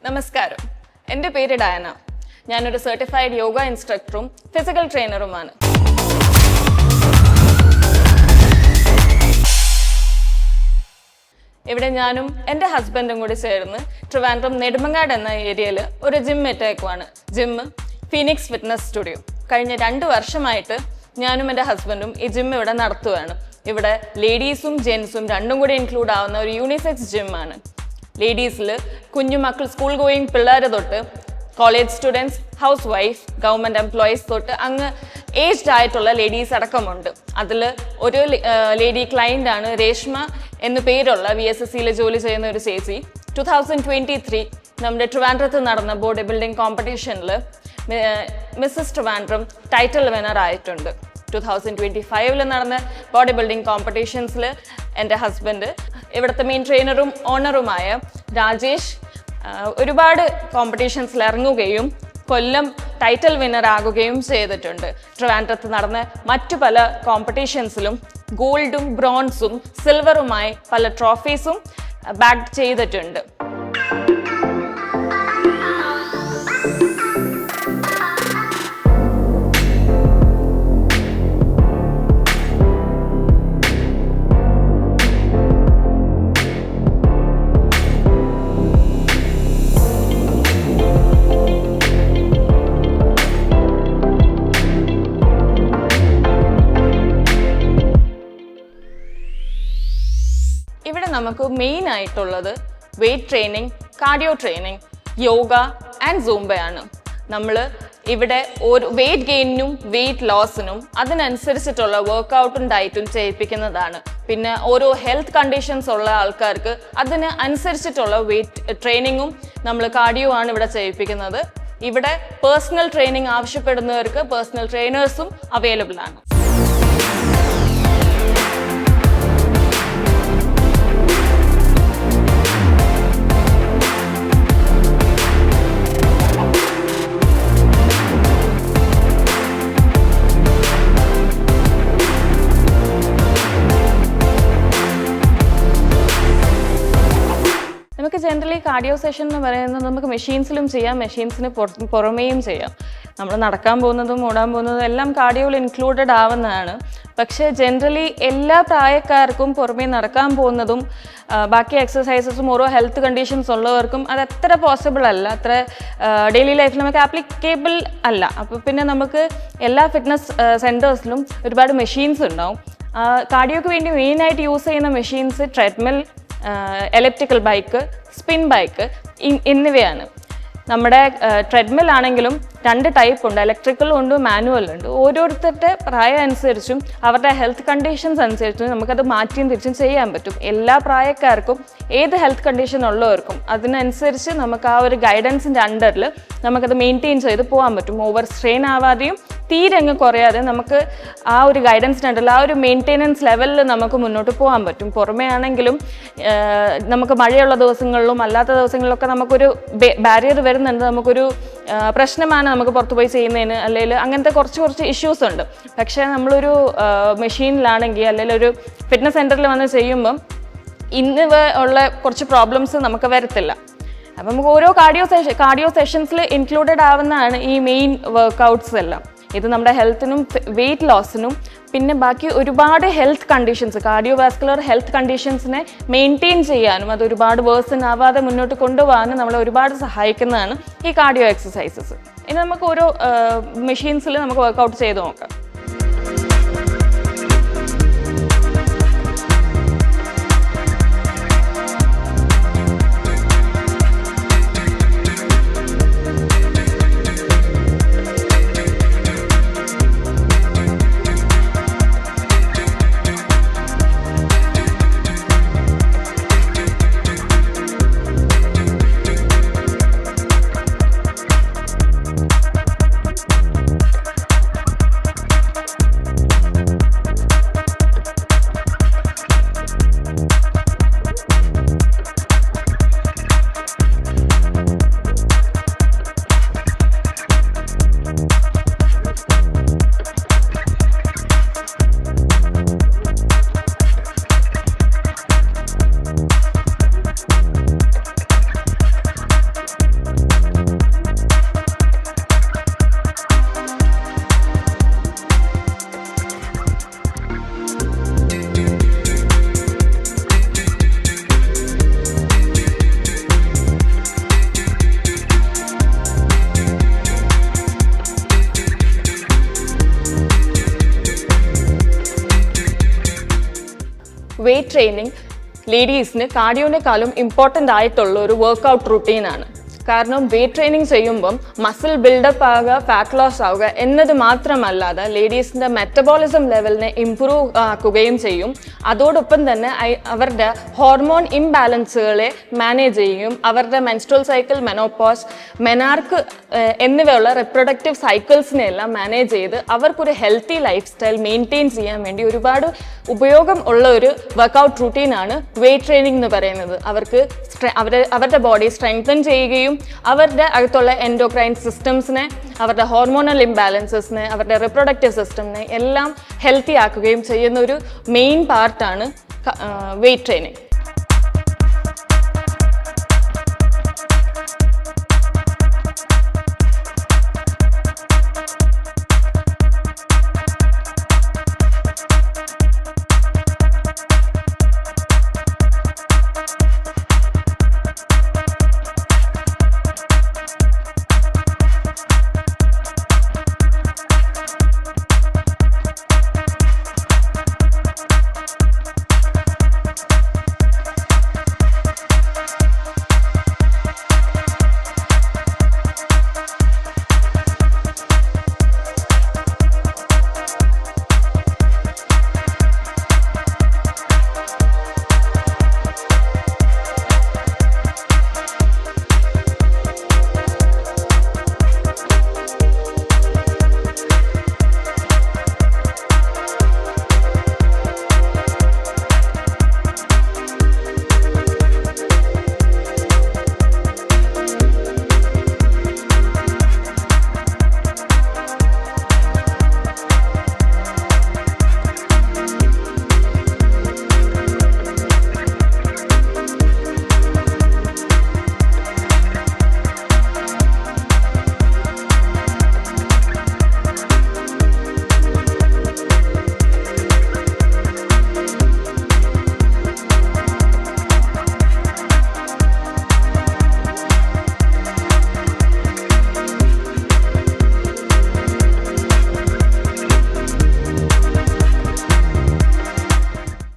നമസ്കാരം, എൻ്റെ പേര് ഡയന. ഞാനൊരു സർട്ടിഫൈഡ് യോഗ ഇൻസ്ട്രക്ടറും ഫിസിക്കൽ ട്രെയിനറുമാണ്. ഇവിടെ ഞാനും എൻ്റെ ഹസ്ബൻഡും കൂടി ചേർന്ന് ട്രിവാൻഡ്രം നെടുമങ്ങാട് എന്ന ഏരിയയിൽ ഒരു ജിം ഇട്ടേക്കുവാണ്. Gym Phoenix fitness studio. കഴിഞ്ഞ 2 വർഷമായിട്ട് ഞാനും എൻ്റെ ഹസ്ബൻഡും ഈ ജിം ഇവിടെ നടത്തുകയാണ്. ഇവിടെ ലേഡീസും ജെൻസും രണ്ടും കൂടി ഇൻക്ലൂഡ് ആവുന്ന ഒരു യൂണിസെക്സ് ജിമ്മാണ്. ലേഡീസിൽ കുഞ്ഞുമക്കൾ, സ്കൂൾ ഗോയിങ് പിള്ളേർ തൊട്ട് college students, house wife, government employees തൊട്ട് അങ്ങ് ഏജ്ഡ് ആയിട്ടുള്ള ലേഡീസ് അടക്കമുണ്ട്. അതിൽ ഒരു ലേഡി ക്ലയൻ്റ് ആണ് രേഷ്മ എന്നു പേരുള്ള VSSCയിൽ ജോലി ചെയ്യുന്ന ഒരു ചേച്ചി. 2023 നമ്മുടെ ട്രിവാൻഡ്രത്ത് നടന്ന ബോഡി ബിൽഡിംഗ് കോമ്പറ്റീഷനിൽ മിസ്സസ് ട്രിവാൻഡ്രം ടൈറ്റിൽ വിന്നർ ആയിട്ടുണ്ട്. 2025 നടന്ന ബോഡി ബിൽഡിംഗ് കോമ്പറ്റീഷൻസിൽ എൻ്റെ ഹസ്ബൻഡ്, ഇവിടുത്തെ മെയിൻ ട്രെയിനറും ഓണറുമായ രാജേഷ്, ഒരുപാട് കോമ്പറ്റീഷൻസിൽ ഇറങ്ങുകയും കൊല്ലം ടൈറ്റിൽ വിന്നർ ആകുകയും ചെയ്തിട്ടുണ്ട്. ട്രിവാൻഡ്രത്ത് നടന്ന മറ്റു പല കോമ്പറ്റീഷൻസിലും ഗോൾഡും ബ്രോൺസും സിൽവറുമായി പല ട്രോഫീസും ബാഗ് ചെയ്തിട്ടുണ്ട്. ഇവിടെ നമുക്ക് മെയിൻ ആയിട്ടുള്ളത് weight training, cardio training, yoga and സൂംബയാണ്. നമ്മൾ ഇവിടെ ഒരു വെയ്റ്റ് ഗെയിനും വെയ്റ്റ് ലോസിനും അതിനനുസരിച്ചിട്ടുള്ള വർക്കൗട്ടും ഡയറ്റും ചെയ്യിപ്പിക്കുന്നതാണ്. പിന്നെ ഓരോ ഹെൽത്ത് കണ്ടീഷൻസ് ഉള്ള ആൾക്കാർക്ക് അതിന് അനുസരിച്ചിട്ടുള്ള വെയ്റ്റ് ട്രെയിനിങ്ങും നമ്മൾ കാർഡിയോ ആണ് ഇവിടെ ചെയ്യിപ്പിക്കുന്നത്. ഇവിടെ പേഴ്സണൽ ട്രെയിനിങ് ആവശ്യപ്പെടുന്നവർക്ക് പേഴ്സണൽ ട്രെയിനേഴ്സും അവൈലബിൾ ആണ്. നമുക്ക് ജനറലി കാർഡിയോ സെഷൻ എന്ന് പറയുന്നത് നമുക്ക് മെഷീൻസിലും ചെയ്യാം, മെഷീൻസിന് പുറമേയും ചെയ്യാം. നമ്മൾ നടക്കാൻ പോകുന്നതും ഓടാൻ പോകുന്നതും എല്ലാം കാർഡിയോയിൽ ഇൻക്ലൂഡഡ് ആവുന്നതാണ്. പക്ഷേ ജനറലി എല്ലാ പ്രായക്കാർക്കും പുറമേ നടക്കാൻ പോകുന്നതും ബാക്കി എക്സസൈസസും ഓരോ ഹെൽത്ത് കണ്ടീഷൻസ് ഉള്ളവർക്കും അത് അത്ര പോസിബിൾ അല്ല, അത്ര ഡെയിലി ലൈഫിൽ നമുക്ക് ആപ്ലിക്കേബിൾ അല്ല. അപ്പോൾ പിന്നെ നമുക്ക് എല്ലാ ഫിറ്റ്നസ് സെൻറ്റേഴ്സിലും ഒരുപാട് മെഷീൻസ് ഉണ്ടാവും. കാർഡിയോക്ക് വേണ്ടി മെയിനായിട്ട് യൂസ് ചെയ്യുന്ന machines treadmill, electrical bike, spin bike എന്നിവയാണ്. നമ്മുടെ ട്രെഡ്മിൽ ആണെങ്കിലും 2 ടൈപ്പ് ഉണ്ട്, ഇലക്ട്രിക്കലും ഉണ്ട്, മാനുവലും ഉണ്ട്. ഓരോരുത്തരുടെ പ്രായം അനുസരിച്ചും അവരുടെ ഹെൽത്ത് കണ്ടീഷൻസ് അനുസരിച്ചും നമുക്കത് മാറ്റിയും തിരിച്ചും ചെയ്യാൻ പറ്റും. എല്ലാ പ്രായക്കാർക്കും ഏത് ഹെൽത്ത് കണ്ടീഷൻ ഉള്ളവർക്കും അതിനനുസരിച്ച് നമുക്ക് ആ ഒരു ഗൈഡൻസിൻ്റെ അണ്ടറിൽ നമുക്കത് മെയിൻറ്റെയിൻ ചെയ്ത് പോകാൻ പറ്റും. ഓവർ സ്ട്രെയിൻ ആവാതെയും തീരെ അങ്ങ് കുറയാതെ നമുക്ക് ആ ഒരു ഗൈഡൻസിൻ്റെ അണ്ടറിൽ ആ ഒരു മെയിൻറ്റെനൻസ് ലെവലിൽ നമുക്ക് മുന്നോട്ട് പോകാൻ പറ്റും. പുറമേ ആണെങ്കിലും നമുക്ക് മഴയുള്ള ദിവസങ്ങളിലും അല്ലാത്ത ദിവസങ്ങളിലൊക്കെ നമുക്കൊരു ബാരിയർ വരുന്നുണ്ട്, നമുക്കൊരു പ്രശ്നമാണ് നമുക്ക് പുറത്തു പോയി ചെയ്യുന്നതിന്. അല്ലെങ്കിൽ അങ്ങനത്തെ കുറച്ച് ഇഷ്യൂസ് ഉണ്ട്. പക്ഷേ നമ്മളൊരു മെഷീനിലാണെങ്കിൽ അല്ലെങ്കിൽ ഒരു ഫിറ്റ്നസ് സെൻറ്ററിൽ വന്ന് ചെയ്യുമ്പം ഇന്ന് ഉള്ള കുറച്ച് പ്രോബ്ലംസ് നമുക്ക് വരത്തില്ല. അപ്പം നമുക്ക് ഓരോ കാർഡിയോ സെഷൻസിൽ ഇൻക്ലൂഡഡ് ആവുന്നതാണ് ഈ മെയിൻ വർക്കൗട്ട്സ് എല്ലാം. ഇത് നമ്മുടെ ഹെൽത്തിനും വെയ്റ്റ് ലോസിനും പിന്നെ ബാക്കി ഒരുപാട് ഹെൽത്ത് കണ്ടീഷൻസ്, കാർഡിയോവാസ്കുലർ ഹെൽത്ത് കണ്ടീഷൻസിനെ മെയിൻറ്റെയിൻ ചെയ്യാനും അത് ഒരുപാട് വേഴ്സൺ ആവാതെ മുന്നോട്ട് കൊണ്ടുപോകാനും നമ്മളെ ഒരുപാട് സഹായിക്കുന്നതാണ് ഈ കാർഡിയോ എക്സസൈസസ്. ഇനി നമുക്ക് ഓരോ മെഷീൻസിൽ നമുക്ക് വർക്കൗട്ട് ചെയ്ത് നോക്കാം. ട്രെയിനിങ് ലേഡീസിന് കാർഡിയോനേക്കാളും ഇമ്പോർട്ടൻ്റ് ആയിട്ടുള്ള ഒരു വർക്കൗട്ട് റുട്ടീനാണ്. കാരണം വെയ്റ്റ് ട്രെയിനിങ് ചെയ്യുമ്പം മസിൽ ബിൽഡപ്പ് ആവുക, ഫാറ്റ് ലോസ് ആവുക എന്നത് മാത്രമല്ലാതെ ലേഡീസിൻ്റെ മെറ്റബോളിസം ലെവലിനെ ഇംപ്രൂവ് ആക്കുകയും ചെയ്യും. അതോടൊപ്പം തന്നെ അവരുടെ ഹോർമോൺ ഇംബാലൻസുകളെ മാനേജ് ചെയ്യും. അവരുടെ മെൻസ്ട്രൽ സൈക്കിൾ, മെനോപോസ്, മെനാർക്ക് എന്നിവയുള്ള റിപ്രൊഡക്റ്റീവ് സൈക്കിൾസിനെല്ലാം മാനേജ് ചെയ്ത് അവർക്കൊരു ഹെൽത്തി ലൈഫ് സ്റ്റൈൽ മെയിൻറ്റെയിൻ ചെയ്യാൻ വേണ്ടി ഒരുപാട് ഉപയോഗം ഉള്ള ഒരു വർക്കൗട്ട് റുട്ടീനാണ് വെയ്റ്റ് ട്രെയിനിങ് എന്ന് പറയുന്നത്. അവർക്ക് അവരുടെ ബോഡി സ്ട്രെങ്തൻ ചെയ്യുകയും അവരുടെ അകത്തുള്ള എൻഡോക്രൈൻ സിസ്റ്റംസിനെ, അവരുടെ ഹോർമോണൽ ഇംബാലൻസസിനെ, അവരുടെ റിപ്രൊഡക്റ്റീവ് സിസ്റ്റമിനെ എല്ലാം ഹെൽത്തി ആക്കുകയും ചെയ്യുന്ന ഒരു മെയിൻ പാർട്ടാണ് വെയ്റ്റ് ട്രെയിനിങ്.